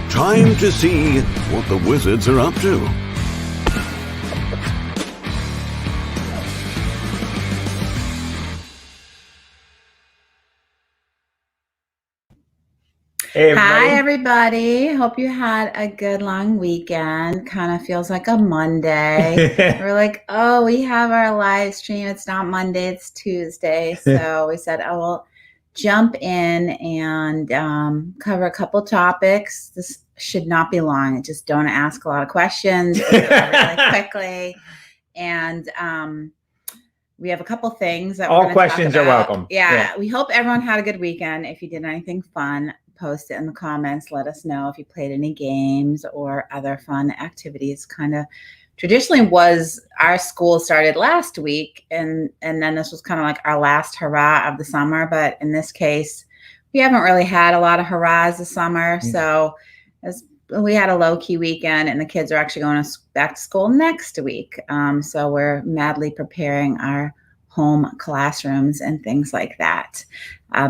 Time to see what the wizards are up to. Hey, Hi, everybody. everybody. Hope you had a good long weekend. Kind of feels like a Monday. We're like, oh, we have our live stream. It's not Monday, it's Tuesday. So we said, oh, we'll jump in and cover a couple topics. This should not be long. Just don't ask a lot of questions. We'll go really quickly. And we have a couple things that All we're going to talk questions are about. welcome. Yeah, we hope everyone had a good weekend. If you did anything fun, post it in the comments. Let us know if you played any games or other fun activities. Kind of traditionally was our school started last week, and then this was kind of like our last hurrah of the summer. But in this case, we haven't really had a lot of hurrahs this summer. So we had a low-key weekend, and the kids are actually going back to school next week. So we're madly preparing our home classrooms and things like that.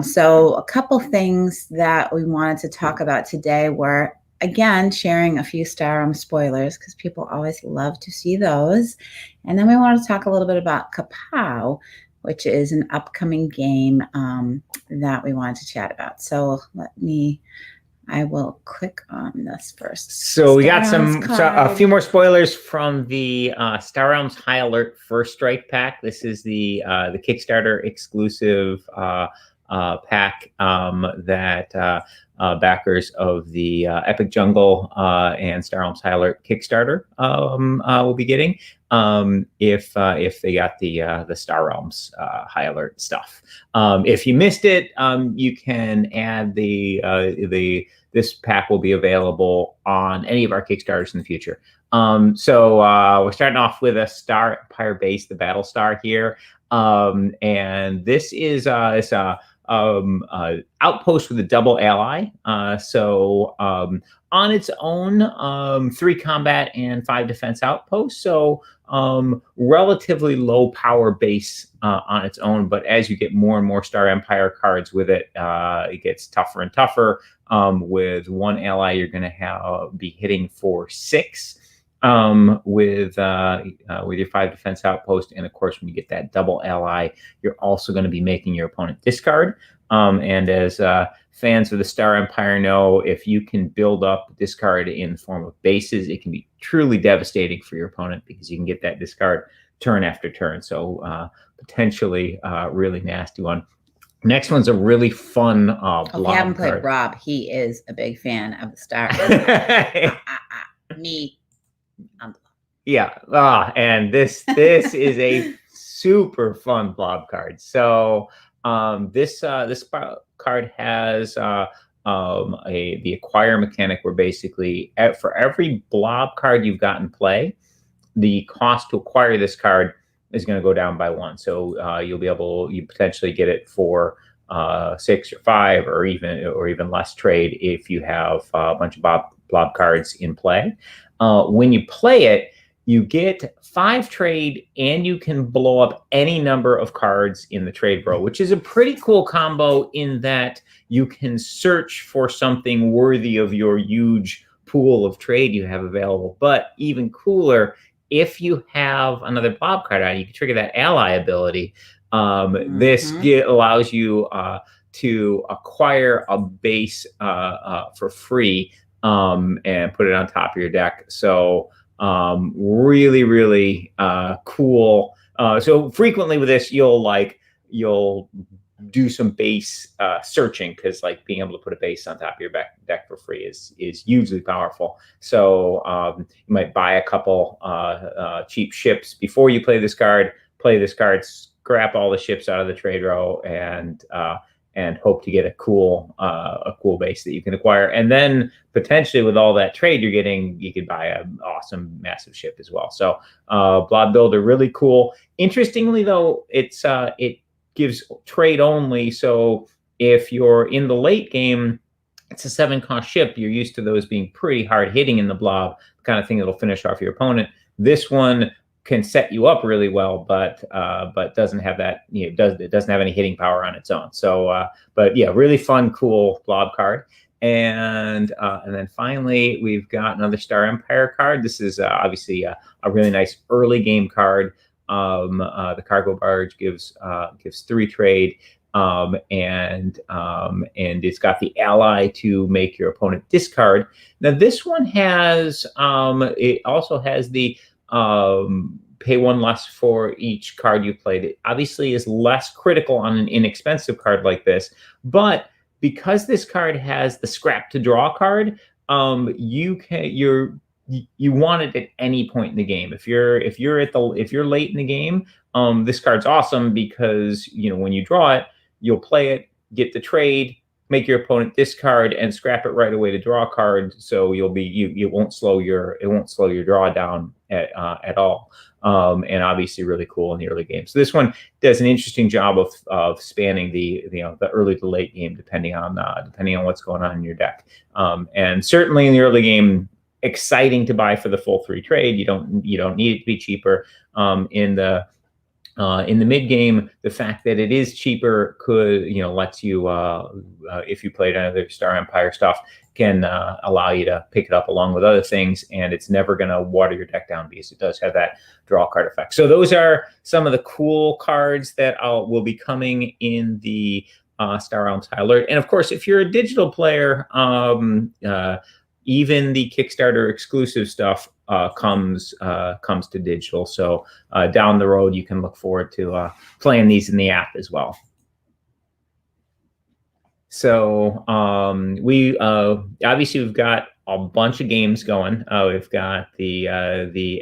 So a couple things that we wanted to talk about today were, again, sharing a few Star Realms spoilers, because people always love to see those. And then we want to talk a little bit about Kapow, which is an upcoming game that we wanted to chat about. So I will click on this first. So we got a few more spoilers from the Star Realms High Alert First Strike pack. This is the Kickstarter exclusive pack that backers of the Epic Jungle and Star Realms High Alert Kickstarter will be getting if they got the Star Realms High Alert stuff. If you missed it, you can add this pack will be available on any of our Kickstarters in the future. So we're starting off with a Star Empire base, the Battle Star here, and this is outpost with a double ally. So on its own, 3 combat and 5 defense outposts. So relatively low power base on its own, but as you get more and more Star Empire cards with it, it gets tougher and tougher. With 1 ally, you're going to be hitting for 6 with your 5 defense outpost, and of course, when you get that double ally, you're also going to be making your opponent discard. And as fans of the Star Empire know, if you can build up discard in the form of bases, it can be truly devastating for your opponent, because you can get that discard turn after turn. So potentially really nasty one. Next one's a really fun blob if you haven't played card. Rob, he is a big fan of the Star. Me. Yeah. And this is a super fun blob card. So this card has the acquire mechanic, where basically for every blob card you've got in play, the cost to acquire this card is going to go down by 1. So you potentially get it for 6 or 5 or even less trade if you have a bunch of blob cards in play. When you play it, you get 5 trade, and you can blow up any number of cards in the trade row, which is a pretty cool combo in that you can search for something worthy of your huge pool of trade you have available. But even cooler, if you have another blob card out, you can trigger that ally ability. This allows you to acquire a base for free and put it on top of your deck. So really, really cool. So frequently with this, you'll do some base searching, because like being able to put a base on top of your deck for free is hugely powerful. So you might buy a couple cheap ships before you play this card, scrap all the ships out of the trade row, and hope to get a cool base that you can acquire. And then potentially with all that trade you're getting, you could buy an awesome massive ship as well. So Blob Builder, really cool. Interestingly though, it gives trade only. So if you're in the late game, it's a 7-cost ship. You're used to those being pretty hard hitting in the blob, the kind of thing that'll finish off your opponent. This one can set you up really well, but doesn't have that, it doesn't have any hitting power on its own. So, but yeah, really fun, cool blob card. And then finally, we've got another Star Empire card. This is obviously a really nice early game card. The cargo barge gives 3 trade, and it's got the ally to make your opponent discard. Now this one has it also has the pay 1 less for each card you played. It obviously is less critical on an inexpensive card like this, but because this card has the scrap to draw card, you want it at any point in the game. If you're late in the game, this card's awesome because when you draw it, you'll play it, get the trade, make your opponent discard, and scrap it right away to draw a card. So it won't slow your draw down at all. And obviously really cool in the early game. So this one does an interesting job of spanning the early to late game depending on what's going on in your deck. And certainly in the early game, exciting to buy for the full 3 trade. You don't need it to be cheaper. In the mid game, the fact that it is cheaper lets you if you played other Star Empire stuff, can allow you to pick it up along with other things, and it's never going to water your deck down because it does have that draw card effect. So those are some of the cool cards that will be coming in the Star Realms High Alert. And of course, if you're a digital player, even the Kickstarter exclusive stuff comes to digital. So down the road, you can look forward to playing these in the app as well. So we obviously we've got a bunch of games going. We've got the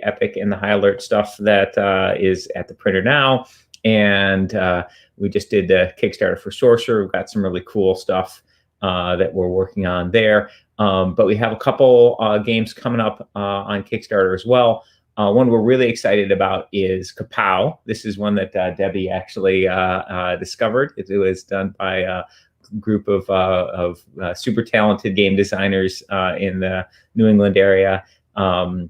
Epic and the High Alert stuff that is at the printer now, and we just did the Kickstarter for Sorcerer. We've got some really cool stuff that we're working on there. But we have a couple games coming up on Kickstarter as well. One we're really excited about is Kapow. This is one that Debbie actually discovered. It was done by a group of super talented game designers in the New England area. And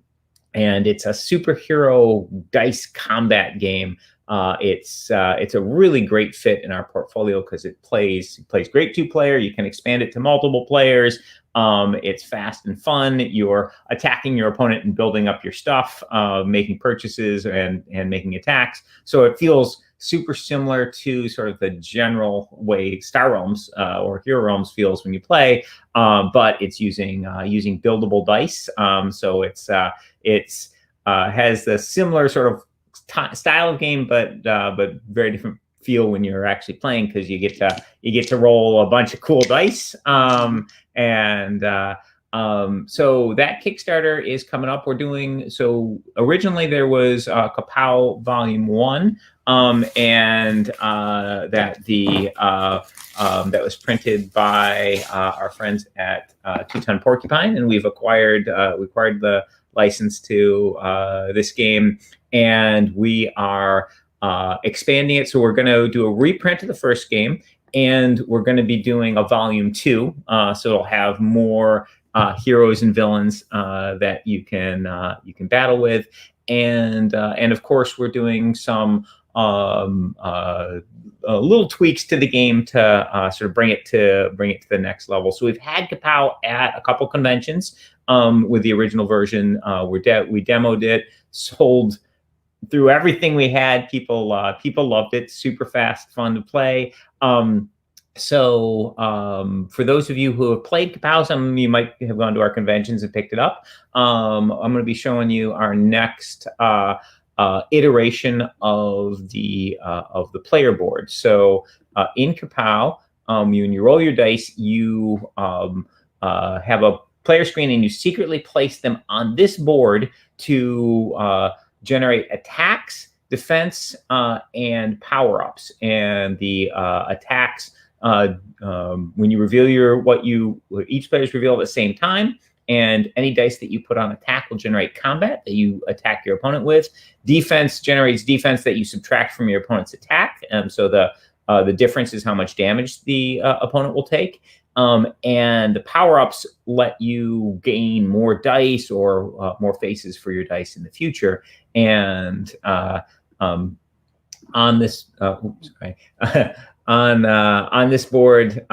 it's a superhero dice combat game. It's a really great fit in our portfolio because it plays great 2-player. You can expand it to multiple players. It's fast and fun. You're attacking your opponent and building up your stuff, making purchases and making attacks. So it feels super similar to sort of the general way Star Realms or Hero Realms feels when you play, but it's using buildable dice. So it's has the similar sort of style of game, but very different feel when you're actually playing because you get to roll a bunch of cool dice. So that Kickstarter is coming up. So originally there was Kapow Volume 1, and that was printed by our friends at Two-Ton Porcupine, and we acquired the license to this game, and we are expanding it. So we're going to do a reprint of the first game, and we're going to be doing a Volume 2. So it'll have more heroes and villains that you can battle with, and of course we're doing some little tweaks to the game to sort of bring it to the next level. So we've had Kapow at a couple conventions with the original version. We demoed it, sold through everything we had. People loved it. Super fast, fun to play. So for those of you who have played Kapow, some of you might have gone to our conventions and picked it up. I'm going to be showing you our next iteration of the player board. So in Kapow, when you roll your dice, you have a player screen, and you secretly place them on this board to generate attacks, defense, and power-ups. And the attacks, when you reveal each player's reveal at the same time, and any dice that you put on attack will generate combat that you attack your opponent with. Defense generates defense that you subtract from your opponent's attack. So the difference is how much damage the opponent will take. And the power-ups let you gain more dice or more faces for your dice in the future. And on this on this board,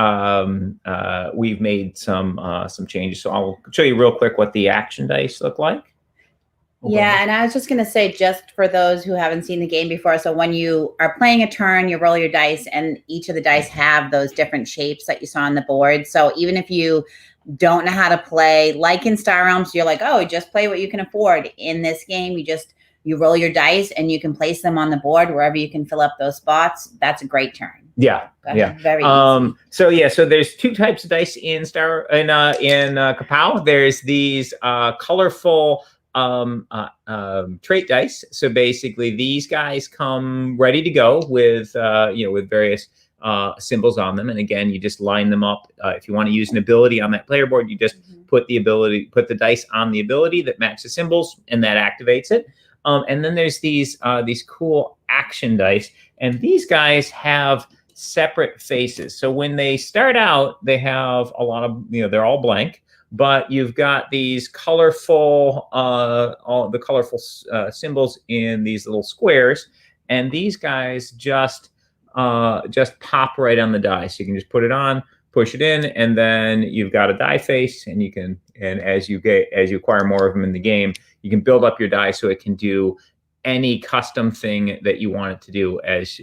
we've made some changes. So I'll show you real quick what the action dice look like. Yeah, and I was just going to say, just for those who haven't seen the game before, so when you are playing a turn, you roll your dice, and each of the dice have those different shapes that you saw on the board. So even if you don't know how to play, like in Star Realms, you're like, oh, just play what you can afford. In this game, you roll your dice, and you can place them on the board wherever you can fill up those spots. That's a great turn. Yeah, yeah. Very easy. So there's two types of dice in Kapow. There's these colorful trait dice. So basically, these guys come ready to go with with various symbols on them. And again, you just line them up. If you want to use an ability on that player board, you just put the dice on the ability that matches symbols, and that activates it. And then there's these cool action dice, and these guys have separate faces. So when they start out, they have a lot of, they're all blank, but you've got these colorful, all the colorful symbols in these little squares, and these guys just pop right on the die. So you can just put it on, push it in, and then you've got a die face, and as you acquire more of them in the game, you can build up your die so it can do any custom thing that you want it to do as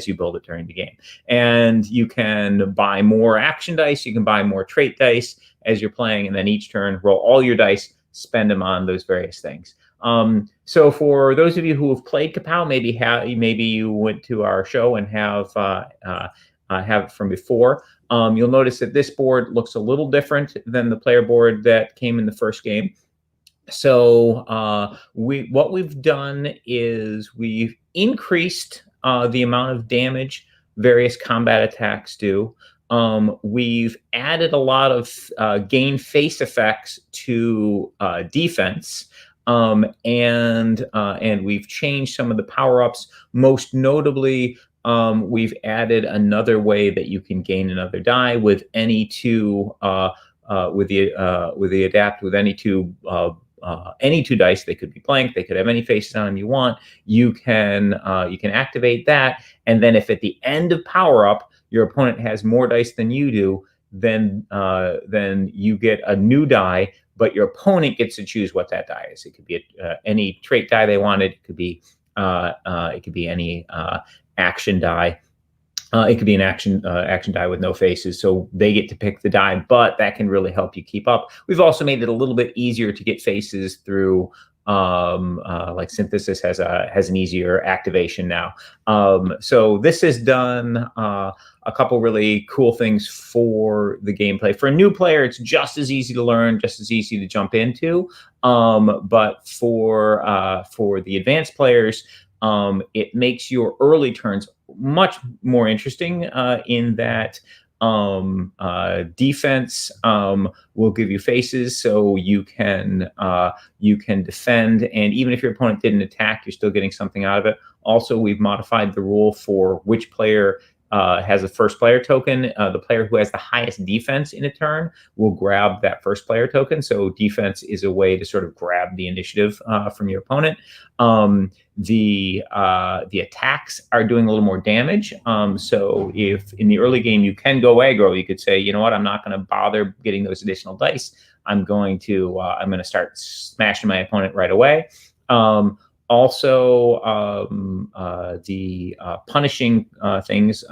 you build it during the game. And you can buy more action dice, you can buy more trait dice as you're playing, and then each turn roll all your dice, spend them on those various things. So for those of you who have played Kapow, maybe you went to our show and have it from before, you'll notice that this board looks a little different than the player board that came in the first game. So what we've done is we've increased the amount of damage various combat attacks do. We've added a lot of gain face effects to defense, and we've changed some of the power-ups. Most notably, we've added another way that you can gain another die with any two with the adapt with any two dice. They could be blank, they could have any faces on them you want. You can activate that, and then if at the end of power up your opponent has more dice than you do, then you get a new die, but your opponent gets to choose what that die is. It could be any trait die they wanted. It could be any action die. It could be an action die with no faces, so they get to pick the die, but that can really help you keep up. We've also made it a little bit easier to get faces through, like Synthesis has an easier activation now. So this has done a couple really cool things for the gameplay. For a new player, it's just as easy to learn, just as easy to jump into. But for the advanced players, it makes your early turns much more interesting in that defense will give you faces, so you can defend, and even if your opponent didn't attack, you're still getting something out of it. Also, we've modified the rule for which player has a first player token. The player who has the highest defense in a turn will grab that first player token. So defense is a way to sort of grab the initiative from your opponent. The attacks are doing a little more damage. So if in the early game you can go aggro, you could say, you know what, I'm not going to bother getting those additional dice. I'm going to start smashing my opponent right away. Also, the punishing things,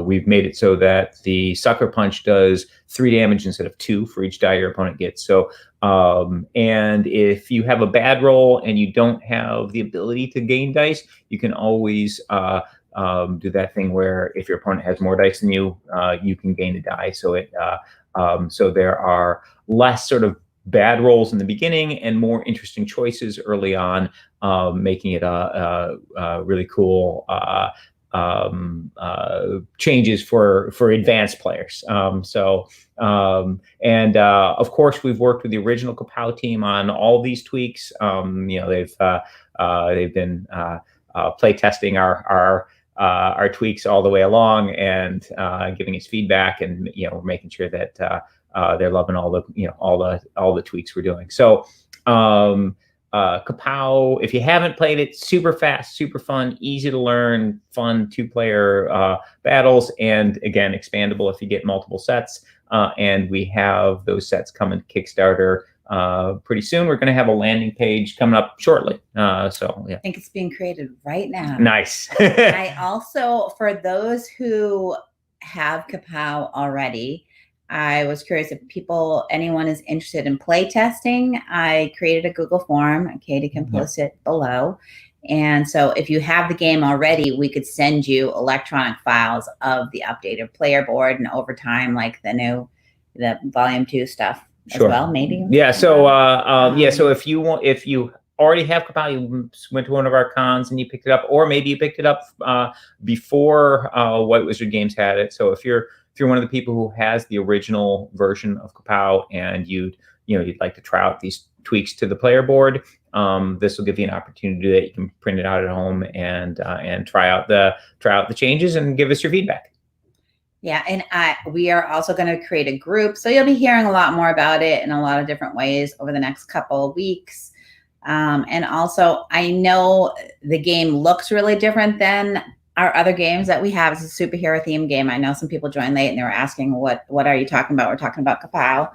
we've made it so that the sucker punch does 3 damage instead of 2 for each die your opponent gets. So, and if you have a bad roll and you don't have the ability to gain dice, you can always do that thing where if your opponent has more dice than you, you can gain a die. So so there are less sort of bad rolls in the beginning and more interesting choices early on, making it a really cool changes for advanced players. Of course, we've worked with the original Kapow team on all these tweaks. They've been play testing our tweaks all the way along and giving us feedback, and we're making sure that they're loving all the tweaks we're doing. So Kapow, if you haven't played it, super fast, super fun, easy to learn, fun 2-player battles, and again, expandable if you get multiple sets. And we have those sets coming to Kickstarter pretty soon. We're going to have a landing page coming up shortly. So yeah, I think it's being created right now. nice. I also, for those who have Kapow already, I was curious if anyone is interested in play testing. I created a Google form. Katie can post it below. And so if you have the game already, we could send you electronic files of the updated player board, and over time, like the volume 2 stuff as well, maybe. Yeah. So so if you already have Kapow, you went to one of our cons and you picked it up, or maybe you picked it up before White Wizard Games had it. So if you're one of the people who has the original version of Kapow and you'd like to try out these tweaks to the player board, this will give you an opportunity to do that. You can print it out at home and try out the changes and give us your feedback. Yeah, and we are also going to create a group, so you'll be hearing a lot more about it in a lot of different ways over the next couple of weeks. And also, I know the game looks really different than our other games that we have. It's a superhero themed game. I know some people joined late and they were asking, what are you talking about? We're talking about Kapow.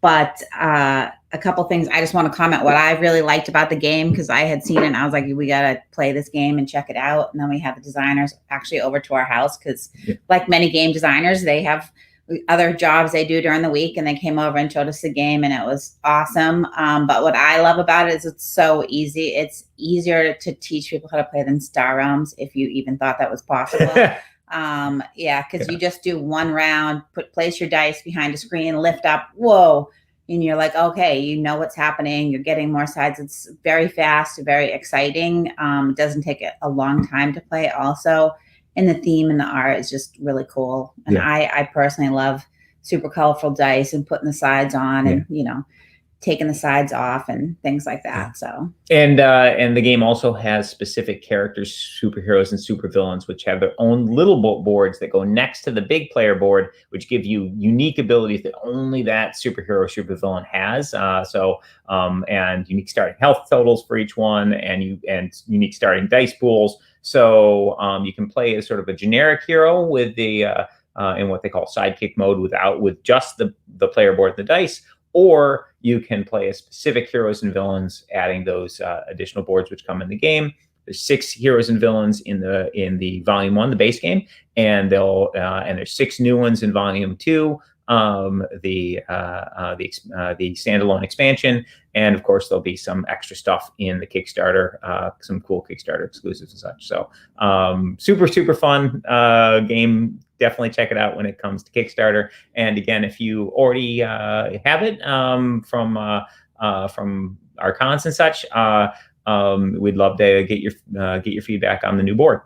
But a couple things I just want to comment what I really liked about the game, because I had seen it and I was like, we got to play this game and check it out. And then we had the designers actually over to our house because like many game designers, they have other jobs they do during the week, and they came over and showed us the game, and it was awesome. But what I love about it is it's so easy. It's easier to teach people how to play than Star Realms, if you even thought that was possible. Because you just do one round, place your dice behind a screen, lift up, whoa, and you're like, okay, you know what's happening. You're getting more sides. It's very fast, very exciting. It doesn't take a long time to play also. And the theme and the art is just really cool. And I personally love super colorful dice and putting the sides on and, taking the sides off and things like that. So and the game also has specific characters, superheroes and supervillains, which have their own little boards that go next to the big player board, which give you unique abilities that only that superhero supervillain has. And unique starting health totals for each one, and unique starting dice pools. So you can play as sort of a generic hero with the in what they call sidekick mode with just the player board and the dice. Or you can play as specific heroes and villains, adding those additional boards which come in the game. There's 6 heroes and villains in the volume 1, the base game, and there's 6 new ones in volume 2, the standalone expansion, and of course there'll be some extra stuff in the Kickstarter, some cool Kickstarter exclusives and such. So super fun game. Definitely check it out when it comes to Kickstarter. And again, if you already have it from our cons and such, we'd love to get your feedback on the new board.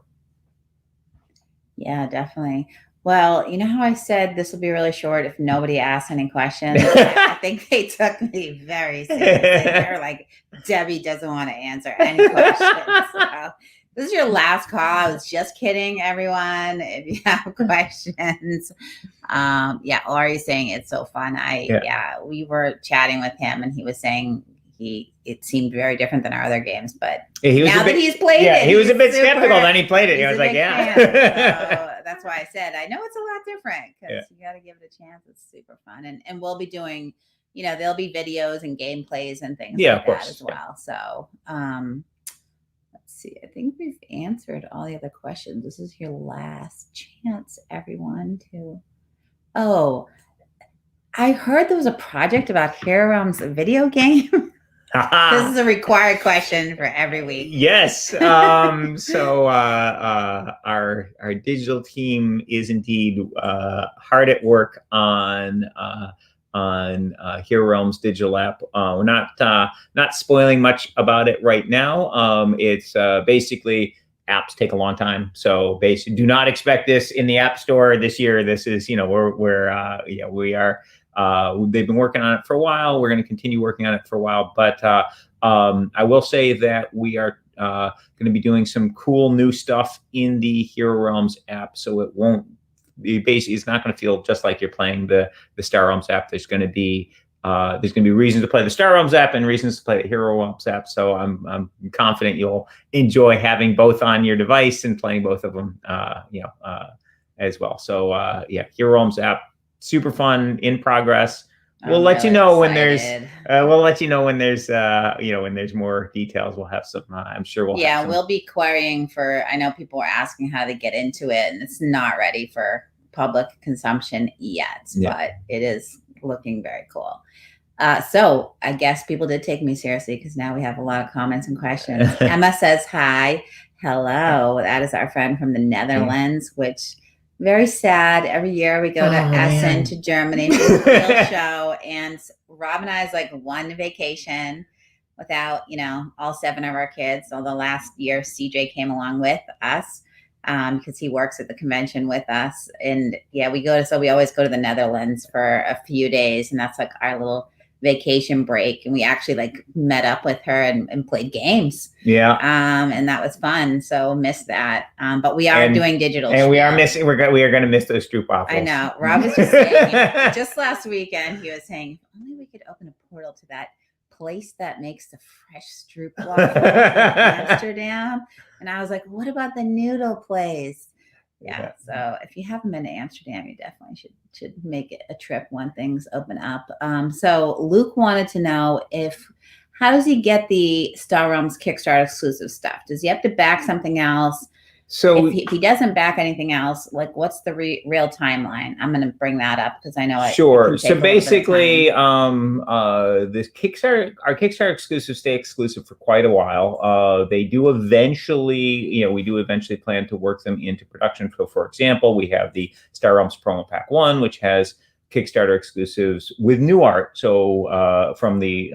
Yeah, definitely. Well, you know how I said this will be really short if nobody asks any questions? I think they took me very seriously. They're like, Debbie doesn't want to answer any questions. So this is your last call. I was just kidding, everyone. If you have questions, Laurie's saying it's so fun. We were chatting with him, and he was saying it seemed very different than our other games, but now that he's played it, he was a bit skeptical. Then he played it. He was like, so that's why I said I know it's a lot different, because you got to give it a chance. It's super fun, and we'll be doing, there'll be videos and gameplays and things like that as well. So let's see. I think we've answered all the other questions. This is your last chance, everyone. Oh, I heard there was a project about Hero Realms, a video game. This is a required question for every week. Yes. So our digital team is indeed hard at work on Hero Realms digital app. We're not spoiling much about it right now. It's basically, apps take a long time, so basically do not expect this in the App Store this year. This is, we are. They've been working on it for a while. We're going to continue working on it for a while. But I will say that we are going to be doing some cool new stuff in the Hero Realms app. So it won't be it's not going to feel just like you're playing the Star Realms app. There's going to be there's going to be reasons to play the Star Realms app and reasons to play the Hero Realms app. So I'm confident you'll enjoy having both on your device and playing both of them, as well. So yeah, Hero Realms app, super fun, in progress. We'll let you know when there's when there's more details. We'll have some. I'm sure we'll. Yeah, have some. we'll be querying for. I know people are asking how to get into it, and it's not ready for public consumption yet, but it is looking very cool. So I guess people did take me seriously because now we have a lot of comments and questions. Emma says hi, hello. That is our friend from the Netherlands, which. Very sad. Every year we go to Essen to Germany for the field show, and Rob and I's like one vacation without, all 7 of our kids. So the last year CJ came along with us because he works at the convention with us. And yeah, we always go to the Netherlands for a few days, and that's like our little vacation break. And we actually like met up with her and played games. Yeah. And that was fun. So missed that. But we are doing digital. And we are missing, we are going to miss those stroopwafels. I know. Rob was just saying, just last weekend, he was saying, if only we could open a portal to that place that makes the fresh stroopwafels in Amsterdam. And I was like, what about the noodle place? Yeah. So if you haven't been to Amsterdam, you definitely should make it a trip when things open up. So Luke wanted to know how does he get the Star Realms Kickstarter exclusive stuff? Does he have to back something else? So if he doesn't back anything else, like what's the real timeline? I'm going to bring that up because I know Sure. So basically, this Kickstarter, our Kickstarter exclusives stay exclusive for quite a while. They do eventually, we do eventually plan to work them into production. So, for example, we have the Star Realms Promo Pack 1, which has Kickstarter exclusives with new art. So from the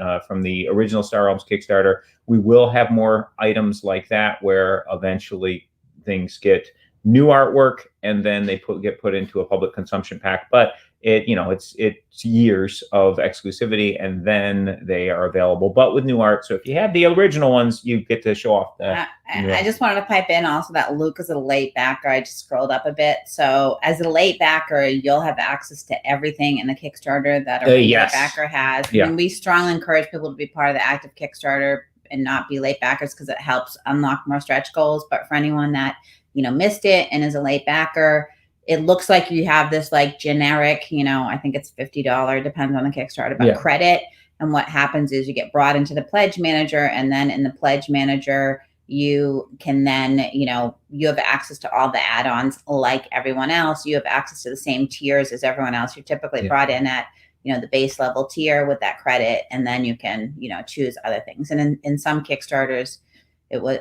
original Star Realms Kickstarter, we will have more items like that where eventually things get new artwork and then they get put into a public consumption pack. But it's years of exclusivity and then they are available, but with new art. So if you have the original ones, you get to show off the. I just wanted to pipe in also that Luke is a late backer. I just scrolled up a bit. So as a late backer, you'll have access to everything in the Kickstarter that a regular backer has. Yeah. And we strongly encourage people to be part of the active Kickstarter and not be late backers because it helps unlock more stretch goals. But for anyone that, missed it and is a late backer, it looks like you have this like generic, I think it's $50, depends on the Kickstarter, but credit. And what happens is you get brought into the pledge manager, and then in the pledge manager, you can then, you have access to all the add-ons like everyone else. You have access to the same tiers as everyone else. You're typically brought in at, the base level tier with that credit, and then you can, choose other things. And in some Kickstarters,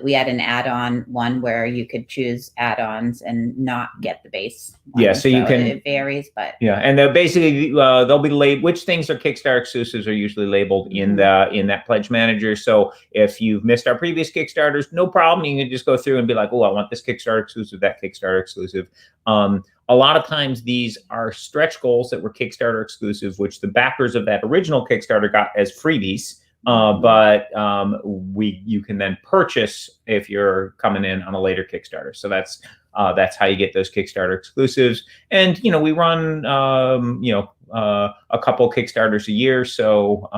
we had an add-on one where you could choose add-ons and not get the base one. Yeah, so you can. It varies, but and they'll basically they'll be labeled. Which things are Kickstarter exclusives are usually labeled in that pledge manager. So if you've missed our previous Kickstarters, no problem. You can just go through and be like, oh, I want this Kickstarter exclusive, that Kickstarter exclusive. A lot of times these are stretch goals that were Kickstarter exclusive, which the backers of that original Kickstarter got as freebies. But you can then purchase if you're coming in on a later Kickstarter. So that's how you get those Kickstarter exclusives. And we run a couple Kickstarters a year, so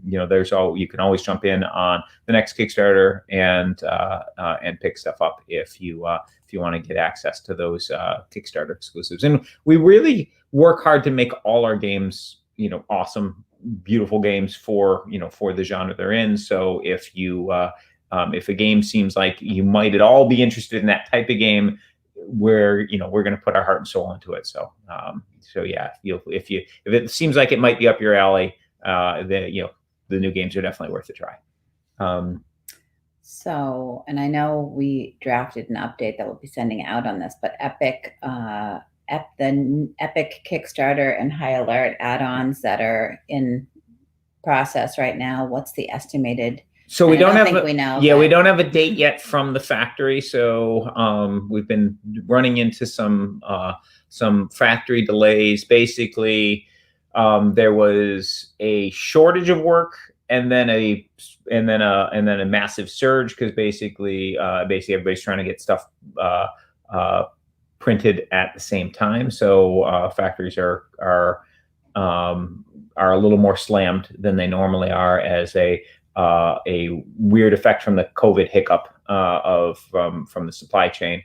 you can always jump in on the next Kickstarter and pick stuff up if you want to get access to those Kickstarter exclusives. And we really work hard to make all our games awesome, beautiful games for the genre they're in. So if a game seems like you might at all be interested in that type of game, we're going to put our heart and soul into it. So yeah, if it seems like it might be up your alley, the new games are definitely worth a try. So, and I know we drafted an update that we'll be sending out on this, but the Epic Kickstarter and High Alert add-ons that are in process right now, what's the estimated? So we don't have a date yet from the factory. So we've been running into some factory delays. Basically, there was a shortage of work and then a massive surge because basically everybody's trying to get stuff printed at the same time. So factories are are a little more slammed than they normally are as a weird effect from the COVID hiccup from the supply chain.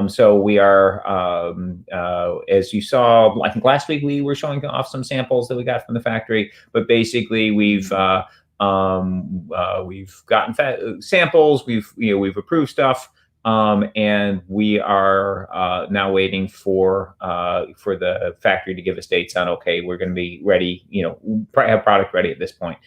So we are, as you saw, I think last week we were showing off some samples that we got from the factory, but basically we've gotten samples, we've approved stuff, and we are now waiting for the factory to give us dates on, okay, we're going to be ready, have product ready at this point.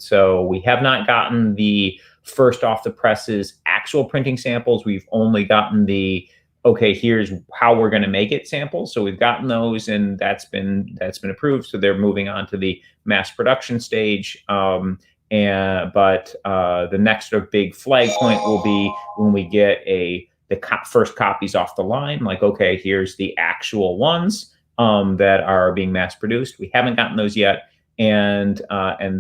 So we have not gotten the first off the presses actual printing samples. We've only gotten the, okay, here's how we're going to make it samples. So we've gotten those, and that's been approved. So they're moving on to the mass production stage. But the next sort of big flag point will be when we get the first copies off the line. Like, okay, here's the actual ones that are being mass produced. We haven't gotten those yet. And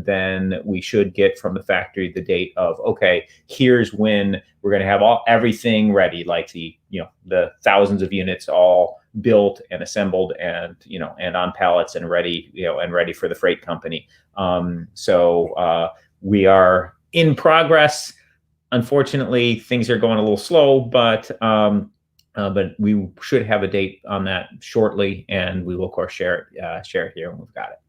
then we should get from the factory the date of, okay, here's when we're going to have everything ready, like the thousands of units all built and assembled and on pallets and ready, and ready for the freight company. So we are in progress. Unfortunately, things are going a little slow, but we should have a date on that shortly, and we will of course share it here when we've got it.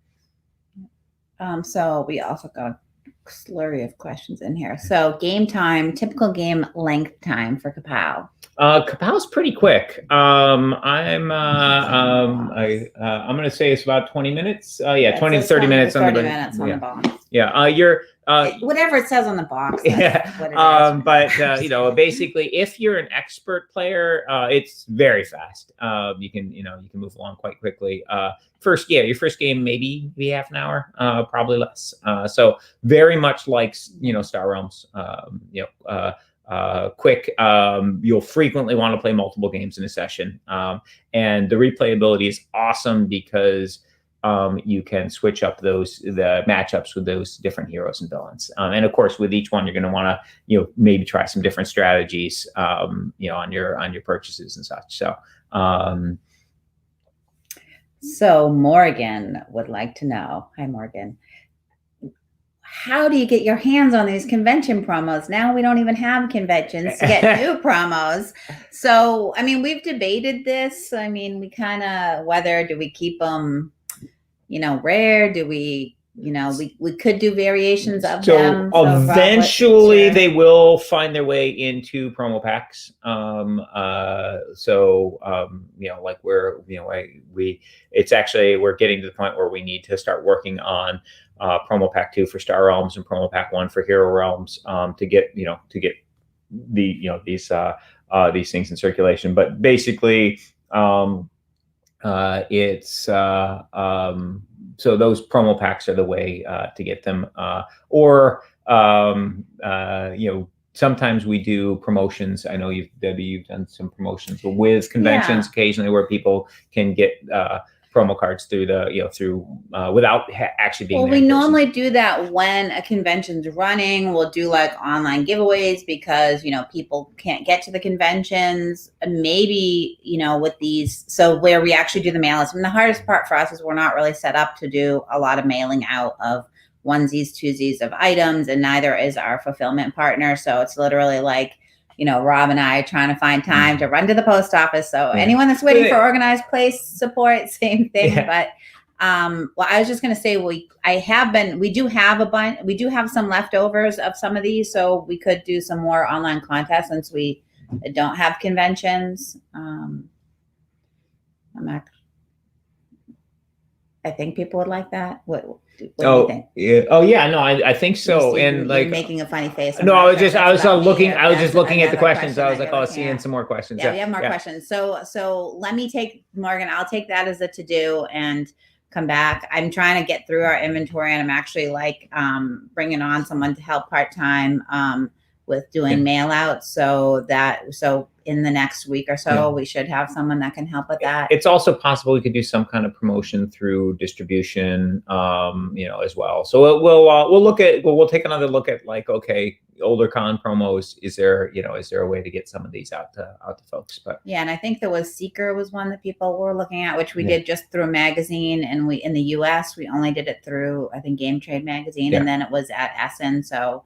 So we also got a slurry of questions in here. So game time, typical game length time for Kapow. Kapow's pretty quick. I'm going to say it's about 20 minutes. 20 to 30 minutes on the box. Yeah, you're whatever it says on the box. Yeah. But basically, if you're an expert player, it's very fast. You can move along quite quickly. Your first game maybe half an hour, probably less. So very much like Star Realms. Quick. You'll frequently want to play multiple games in a session, and the replayability is awesome because you can switch up the matchups with those different heroes and villains, and of course with each one you're going to want to maybe try some different strategies on your purchases and such. So Morgan would like to know, hi Morgan, how do you get your hands on these convention promos? Now we don't even have conventions to get new promos. So, I mean, we've debated this. I mean, we kind of, whether do we keep them, rare? Do we, we could do variations of them. So eventually they will find their way into promo packs. We're getting to the point where we need to start working on promo pack 2 for Star Realms and promo pack 1 for Hero Realms to get these things in circulation. But basically, so those promo packs are the way to get them. Sometimes we do promotions. I know you've done some promotions with conventions occasionally where people can get promo cards through without actually being. Well, we normally do that when a convention's running. We'll do like online giveaways because people can't get to the conventions. Maybe with these, so where we actually do the mailings. And the hardest part for us is we're not really set up to do a lot of mailing out of onesies, twosies of items, and neither is our fulfillment partner. So it's literally like Rob and I trying to fiend time to run to the post office. So anyone that's waiting for organized place support, same thing. Yeah. But I was just going to say, we do have some leftovers of some of these, so we could do some more online contests since we don't have conventions. I think people would like that. What do you think? Yeah. Oh yeah. No, I think so. You're making a funny face. No, I was just looking at the questions. I was like, seeing some more questions. Yeah, we have more questions. So let me take, Morgan, I'll take that as a to-do and come back. I'm trying to get through our inventory, and I'm actually bringing on someone to help part-time with doing mail outs. So in the next week or so, we should have someone that can help with that. It's also possible we could do some kind of promotion through distribution, as well. So we'll take another look at, like, okay, older con promos. Is there a way to get some of these out to folks? But yeah, and I think there was Seeker was one that people were looking at, which we did just through a magazine, and we in the US we only did it through, I think, Game Trade magazine, and then it was at Essen. So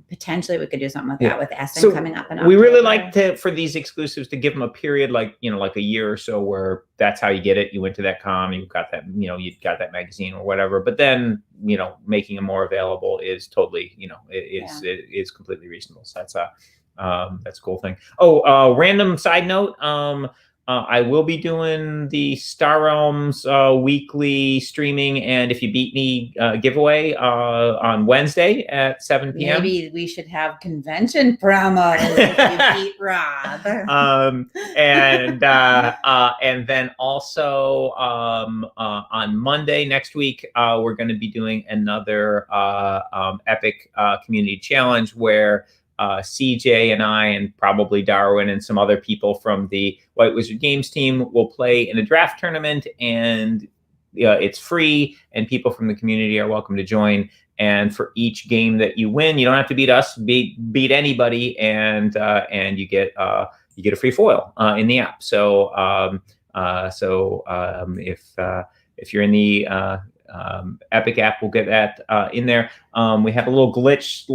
potentially we could do something with that with Essen coming up in October. We really like for these exclusives to give them a period, like a year or so, where that's how you get it. You went to that con, you got that, you got that magazine or whatever. But then making them more available is totally is completely reasonable. So that's a cool thing. Random side note. I will be doing the Star Realms weekly streaming, and if you beat me giveaway on Wednesday at 7 p.m. Maybe we should have convention promos if you beat Rob. And then also on Monday next week, we're going to be doing another epic community challenge where CJ and I, and probably Darwin and some other people from the White Wizard Games team, will play in a draft tournament, and it's free, and people from the community are welcome to join. And for each game that you win, you don't have to beat us, beat anybody, and you get a free foil in the app. So if you're in the Epic app, we'll get that in there. We had a little glitch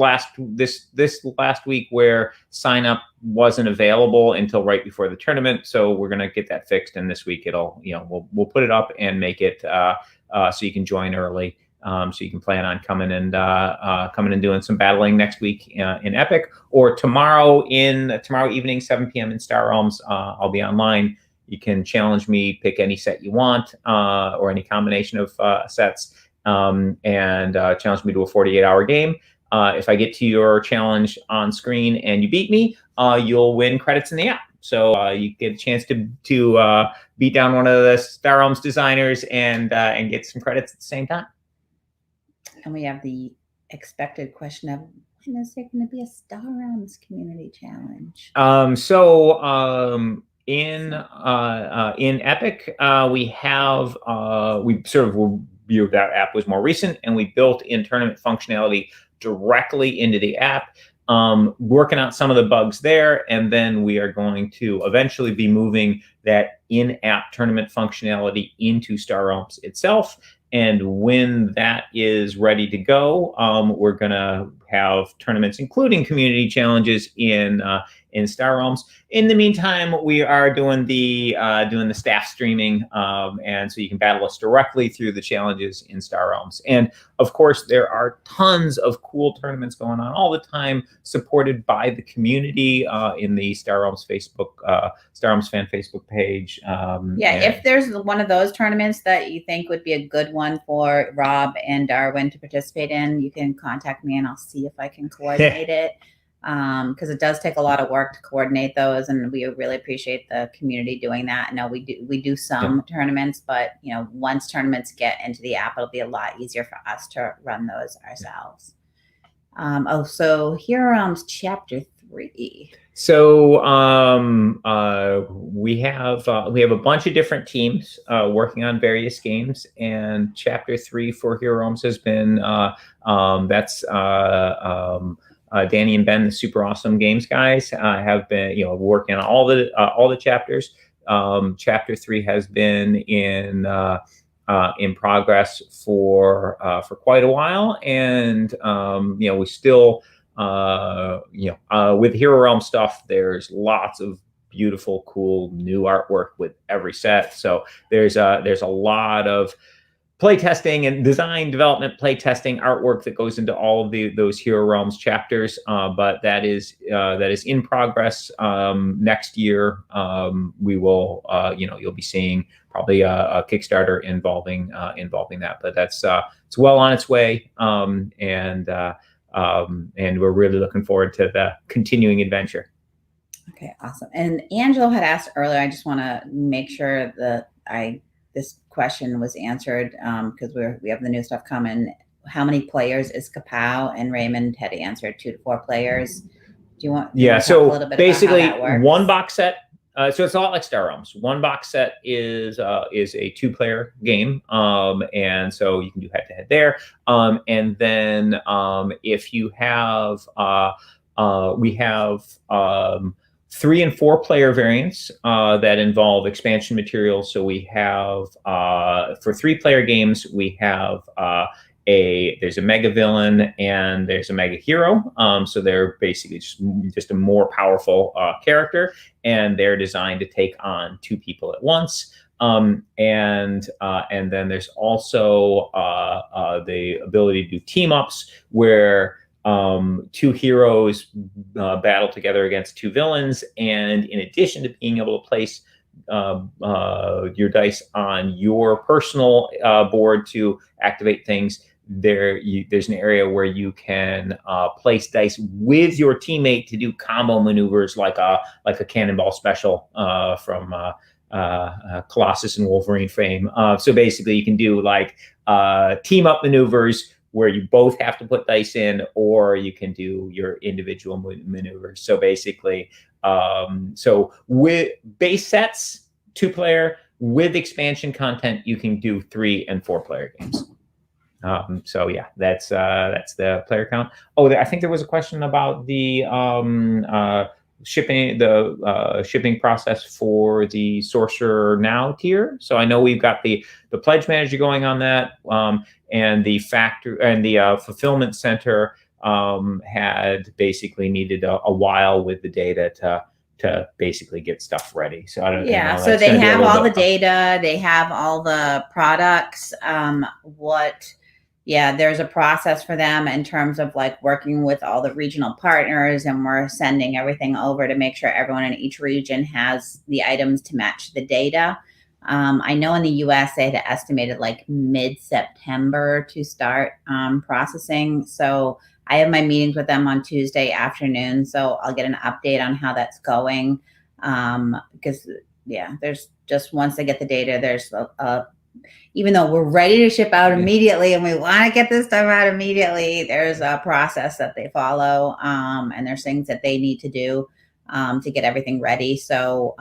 this last week where sign up wasn't available until right before the tournament, so we're gonna get that fixed, and this week we'll put it up and make it so you can join early, so you can plan on coming and doing some battling next week in Epic, or tomorrow evening 7 p.m. in Star Realms. I'll be online. You can challenge me, pick any set you want, or any combination of sets, and challenge me to a 48-hour game. If I get to your challenge on screen and you beat me, you'll win credits in the app. So you get a chance to beat down one of the Star Realms designers and get some credits at the same time. And we have the expected question of, when is there going to be a Star Realms community challenge? In Epic, we sort of viewed that app was more recent, and we built in tournament functionality directly into the app, working out some of the bugs there, and then we are going to eventually be moving that in-app tournament functionality into Star Realms itself. And when that is ready to go, we're gonna have tournaments, including community challenges, in Star Realms. In the meantime, we are doing the staff streaming, and so you can battle us directly through the challenges in Star Realms. And of course, there are tons of cool tournaments going on all the time, supported by the community in the Star Realms Star Realms fan Facebook page. If there's one of those tournaments that you think would be a good one for Rob and Darwin to participate in, you can contact me and I'll see if I can coordinate it. Because it does take a lot of work to coordinate those, and we really appreciate the community doing that. I know we do some tournaments, but once tournaments get into the app, it'll be a lot easier for us to run those ourselves. So Hero Realms Chapter 3. So we have a bunch of different teams working on various games, and Chapter 3 for Hero Realms has been Danny and Ben, the super awesome games guys, have been working on all the chapters. Chapter 3 has been in progress for quite a while, and we still with Hero Realm stuff, there's lots of beautiful, cool new artwork with every set. So there's a lot of playtesting and design development, playtesting artwork that goes into all of those Hero Realms chapters, but that is in progress. Next year, we will you'll be seeing probably a Kickstarter involving that, but that's it's well on its way, and we're really looking forward to the continuing adventure. Okay, awesome. And Angelo had asked earlier, I just want to make sure that this question was answered, because we have the new stuff coming. How many players is Kapow? And Raymond had answered 2 to 4 players. Do you want? Yeah. To talk a So little bit basically, about how that works? one box set. So it's a lot like Star Realms. One box set is a 2-player game, and so you can do head-to-head there. And then if you have, we have 3 and 4-player variants that involve expansion materials. So we have for 3-player games, we have there's a mega villain and there's a mega hero. So they're basically just a more powerful character, and they're designed to take on 2 people at once. And then there's also the ability to do team ups where 2 heroes battle together against 2 villains, and in addition to being able to place your dice on your personal board to activate things, there's an area where you can place dice with your teammate to do combo maneuvers like a cannonball special from Colossus and Wolverine fame. So basically, you can do like team up maneuvers where you both have to put dice in, or you can do your individual maneuvers. So basically, so with base sets, 2-player, with expansion content, you can do 3 and 4-player games. So yeah, that's the player count. Oh, I think there was a question about the shipping process for the Sorcerer Now tier. So I know we've got the pledge manager going on that, and the factor and the fulfillment center had basically needed a while with the data to basically get stuff ready. So I don't know. So they have all the data, they have all the products. There's a process for them in terms of like working with all the regional partners, and we're sending everything over to make sure everyone in each region has the items to match the data. I know in the US they had estimated like mid-September to start processing. So I have my meetings with them on Tuesday afternoon, so I'll get an update on how that's going. Because there's just, once they get the data, there's even though we're ready to ship out immediately and we want to get this stuff out immediately, there's a process that they follow, and there's things that they need to do to get everything ready. So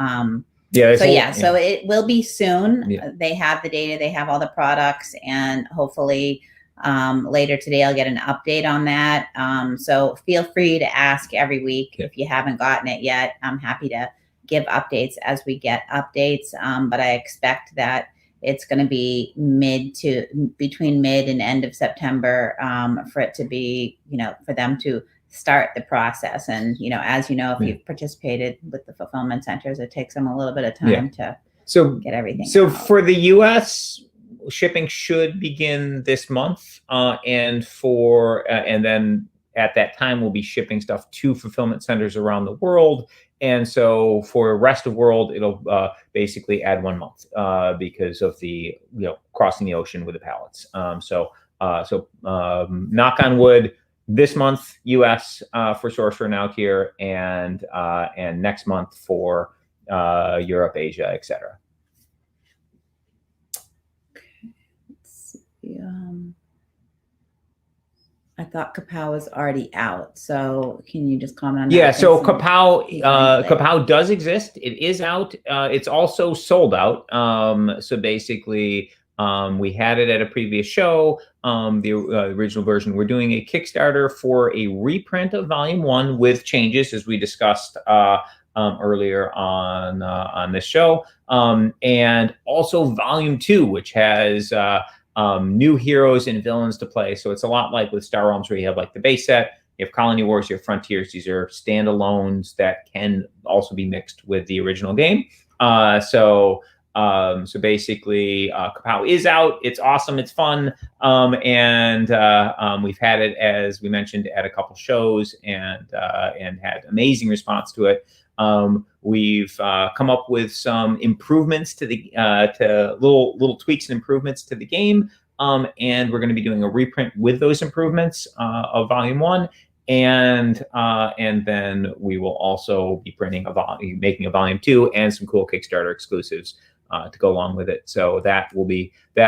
so it will be soon. They have the data, they have all the products, and hopefully later today I'll get an update on that. So feel free to ask every week if you haven't gotten it yet. I'm happy to give updates as we get updates, but I expect that it's going to be between mid and end of September for it to be, for them to start the process. And, as you know, if you've participated with the fulfillment centers, it takes them a little bit of time to get everything out. For the US, shipping should begin this month, and then at that time we'll be shipping stuff to fulfillment centers around the world. And so for the rest of the world, it'll basically add 1 month because of the crossing the ocean with the pallets. So knock on wood, this month US for Sorcerer Now tier, and next month for Europe, Asia, etc. I thought Kapow was already out, so can you just comment on that? Yeah, so Kapow does exist. It is out. It's also sold out. So basically, we had it at a previous show, the original version. We're doing a Kickstarter for a reprint of Volume 1 with changes, as we discussed earlier on this show, and also Volume 2, which has new heroes and villains to play. So it's a lot like with Star Realms, where you have like the base set, you have Colony Wars, you have Frontiers. These are standalones that can also be mixed with the original game. So basically, Kapow is out. It's awesome. It's fun. And we've had it, as we mentioned, at a couple shows, and had amazing response to it. We've come up with some improvements to the to little tweaks and improvements to the game, and we're going to be doing a reprint with those improvements of Volume 1, and then we will also be making a Volume 2 and some cool Kickstarter exclusives to go along with it. So that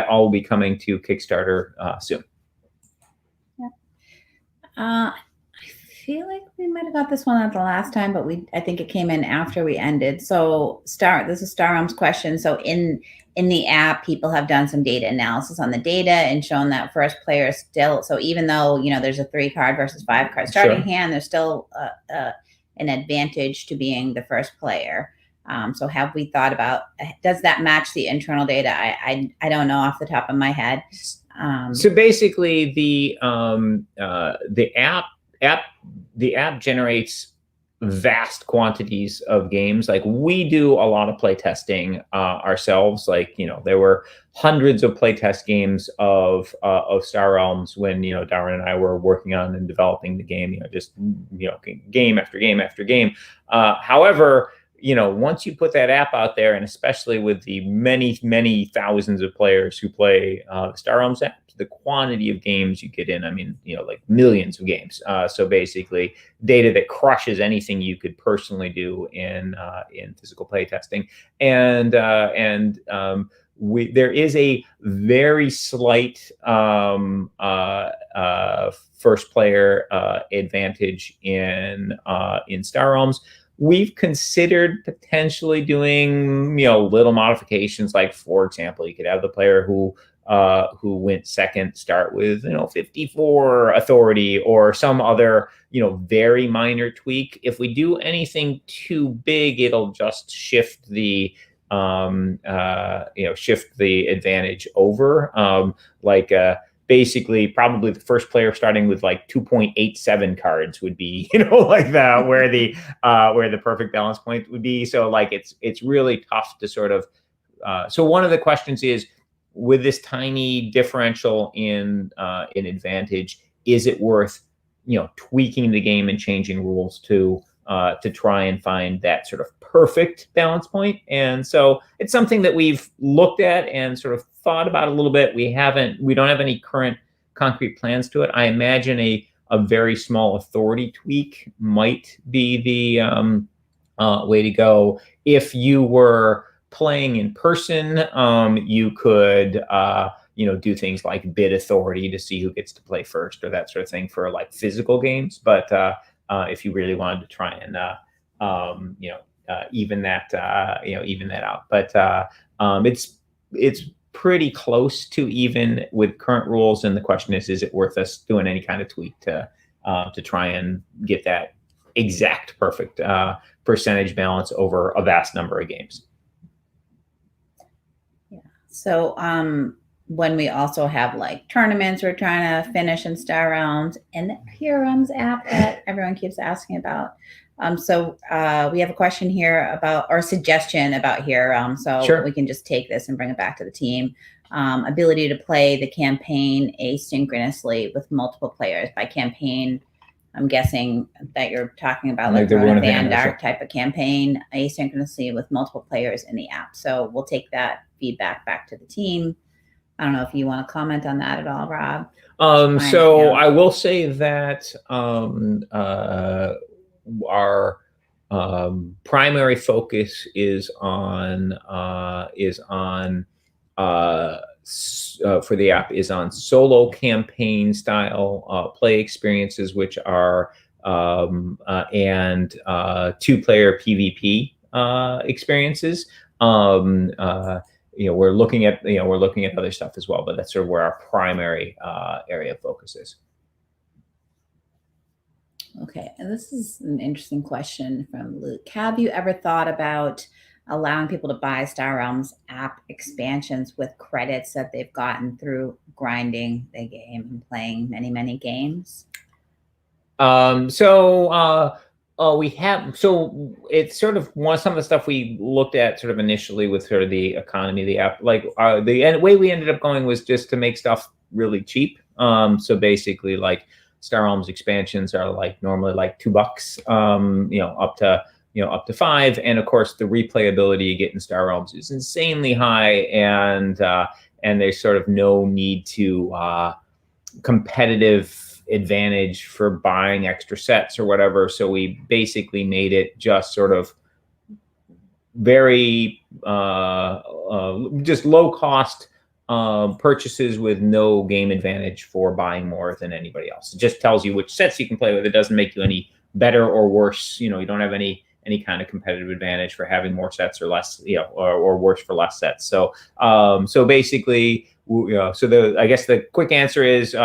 all will be coming to Kickstarter soon. I feel like we might have got this one at the last time, but I think it came in after we ended. So this is Star Realms question. So in the app, people have done some data analysis on the data and shown that first player still, so even though, there's a 3-card versus 5-card starting hand, there's still an advantage to being the first player. So have we thought about, does that match the internal data? I don't know off the top of my head. So basically, the app generates vast quantities of games. Like, we do a lot of play testing ourselves. Like, there were hundreds of playtest games of Star Realms when Darren and I were working on and developing the game. Just game after game after game. However, once you put that app out there, and especially with the many, many thousands of players who play the Star Realms app, the quantity of games you get in, like millions of games. So basically, data that crushes anything you could personally do in physical play testing. And there is a very slight first player advantage in Star Realms. We've considered potentially doing, little modifications. Like, for example, you could have the player who went second start with, 54 authority, or some other, very minor tweak. If we do anything too big, it'll just shift the advantage over. Basically, probably the first player starting with like 2.87 cards would be, like that, where the perfect balance point would be. So like, it's really tough to sort of. So one of the questions is, with this tiny differential in advantage, is it worth tweaking the game and changing rules to try and find that sort of perfect balance point? And so it's something that we've looked at and sort of thought about a little bit. We don't have any current concrete plans to it. I imagine a very small authority tweak might be the way to go. If you were playing in person, you could do things like bid authority to see who gets to play first, or that sort of thing, for like physical games. But if you really wanted to try and even that out, but it's pretty close to even with current rules. And the question is it worth us doing any kind of tweak to try and get that exact perfect percentage balance over a vast number of games? Yeah. So when we also have like tournaments we're trying to finish in Star Realms, and the Realms app that everyone keeps asking about. So we have a question here about, or suggestion about Realms. So Sure. We can just take this and bring it back to the team. Ability to play the campaign asynchronously with multiple players. By campaign, I'm guessing that you're talking about like the Rune of Vandark type of campaign, asynchronously with multiple players in the app. So we'll take that feedback back to the team. I don't know if you want to comment on that at all, Rob. So I will say that our primary focus is on for the app is on solo campaign style play experiences, which are and 2-player PvP experiences. We're looking at other stuff as well, but that's sort of where our primary area of focus is. Okay, and this is an interesting question from Luke. Have you ever thought about allowing people to buy Star Realms app expansions with credits that they've gotten through grinding the game and playing many, many games? We have, so it's sort of some of the stuff we looked at sort of initially with sort of the economy of the app. Like the way we ended up going was just to make stuff really cheap. So basically, like, Star Realms expansions are like normally like $2, up to $5, and of course the replayability you get in Star Realms is insanely high, and there's sort of no need to competitive advantage for buying extra sets or whatever. So we basically made it just sort of very just low cost purchases with no game advantage for buying more than anybody else. It just tells you which sets you can play with. It doesn't make you any better or worse. You don't have any kind of competitive advantage for having more sets or less, or worse for less sets. So basically, I guess the quick answer is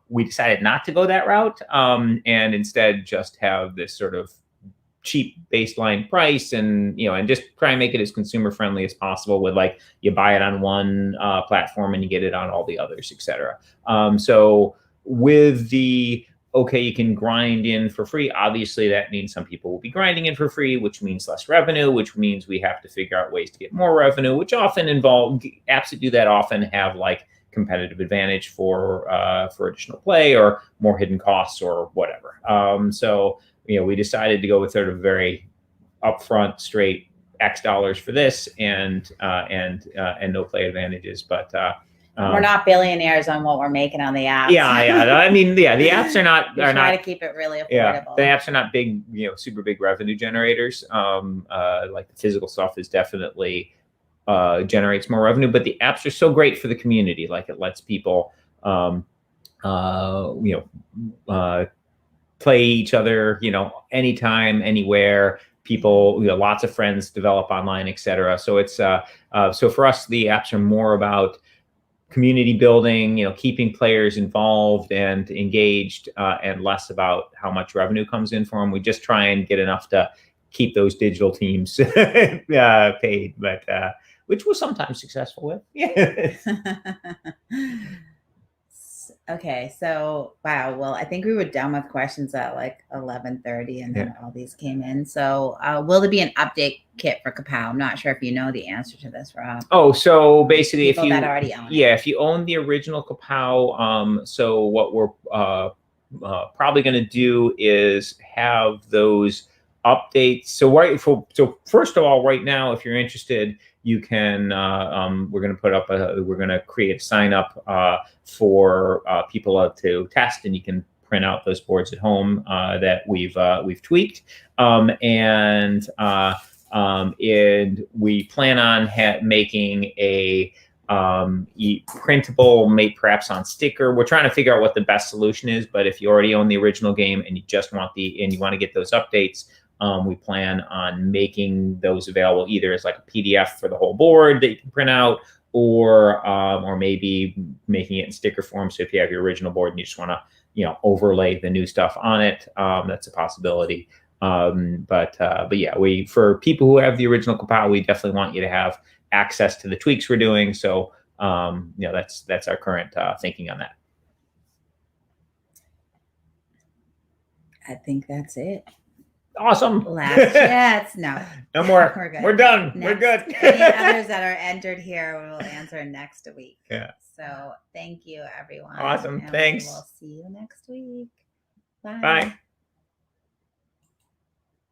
we decided not to go that route, and instead just have this sort of cheap baseline price, and just try and make it as consumer friendly as possible with, like, you buy it on one platform and you get it on all the others, etc. So with the you can grind in for free, obviously that means some people will be grinding in for free, which means less revenue, which means we have to figure out ways to get more revenue, which often involve apps that do that often have like competitive advantage for additional play or more hidden costs or whatever. So we decided to go with sort of very upfront, straight X dollars for this, and no play advantages. But we're not billionaires on what we're making on the apps. Yeah. I mean, the apps are not. We try to keep it really affordable. Yeah, the apps are not big, super big revenue generators. Like the physical stuff is definitely generates more revenue, but the apps are so great for the community. Like, it lets people, play each other, anytime, anywhere. People, lots of friends develop online, etc. So it's so for us, the apps are more about community building, keeping players involved and engaged, and less about how much revenue comes in for them. We just try and get enough to keep those digital teams paid, but which we're sometimes successful with. Yeah. Okay, so wow. Well, I think we were done with questions at like 11:30, and then all these came in. So, will there be an update kit for Kapow? I'm not sure if you know the answer to this, Rob. Oh, so basically, People that already own it. if you own the original Kapow, so what we're probably going to do is have those updates. So first of all, right now, if you're interested, you can. We're going to put up we're going to create a sign up for people to test, and you can print out those boards at home that we've tweaked, and we plan on making a printable, made perhaps on sticker. We're trying to figure out what the best solution is, but if you already own the original game and you just want you want to get those updates, we plan on making those available either as like a PDF for the whole board that you can print out, or maybe making it in sticker form. So if you have your original board and you just want to, overlay the new stuff on it, that's a possibility. But yeah, for people who have the original Kapow, we definitely want you to have access to the tweaks we're doing. So, that's our current thinking on that. I think that's it. Awesome. Last chats. No more. We're good. We're done. Next, we're good. Any others that are entered here, we will answer next week. Yeah. So thank you, everyone. Awesome. And thanks. We'll see you next week. Bye. Bye.